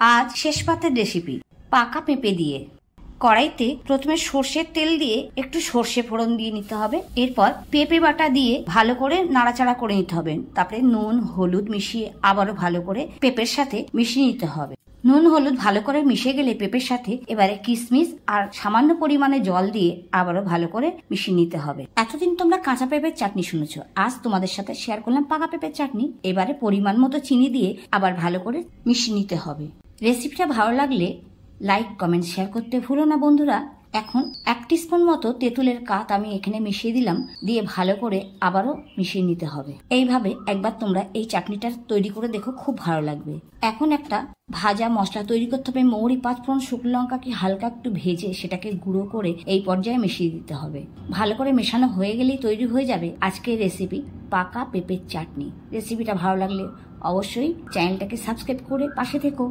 আজ শেষ পাতের রেসিপি পাকা পেঁপে দিয়ে। কড়াইতে প্রথমে সর্ষের তেল দিয়ে একটু সর্ষে ফোড়ন দিয়ে নিতে হবে। এরপর পেঁপে বাটা দিয়ে ভালো করে নাড়াচাড়া করে নিতে হবে। তারপরে নুন হলুদ মিশিয়ে আবারও ভালো করে পেঁপের সাথে মিশিয়ে নিতে হবে। নুন হলুদ ভালো করে মিশে গেলে পেঁপের সাথে এবারে কিশমিশ আর সামান্য পরিমাণে জল দিয়ে আবারও ভালো করে মিশিয়ে নিতে হবে। এতদিন তোমরা কাঁচা পেঁপের চাটনি শুনেছো, আজ তোমাদের সাথে শেয়ার করলাম পাকা পেঁপের চাটনি। এবারে পরিমাণ মতো চিনি দিয়ে আবার ভালো করে মিশিয়ে নিতে হবে। রেসিপিটা ভালো লাগলে লাইক কমেন্ট শেয়ার করতে ভুলো না বন্ধুরা। এখন 1 টিস্পুন মতো তেঁতুলের কাঠ আমি এখানে মিশিয়ে দিলাম, দিয়ে ভালো করে আবারও মিশিয়ে নিতে হবে। এইভাবে একবার তোমরা এই চাটনিটা তৈরি করে দেখো, খুব ভালো লাগবে। এখন একটা ভাজা মশলা তৈরি করতে হবে। মৌরি 5 ফোড়ন শুকনো লঙ্কাকে হালকা একটু ভেজে সেটাকে গুঁড়ো করে এই পর্যায়ে মিশিয়ে দিতে হবে। ভালো করে মেশানো হয়ে গেলেই তৈরি হয়ে যাবে আজকের রেসিপি পাকা পেঁপের চাটনি। রেসিপিটা ভালো লাগলে অবশ্যই চ্যানেলটাকে সাবস্ক্রাইব করে পাশে থেকো।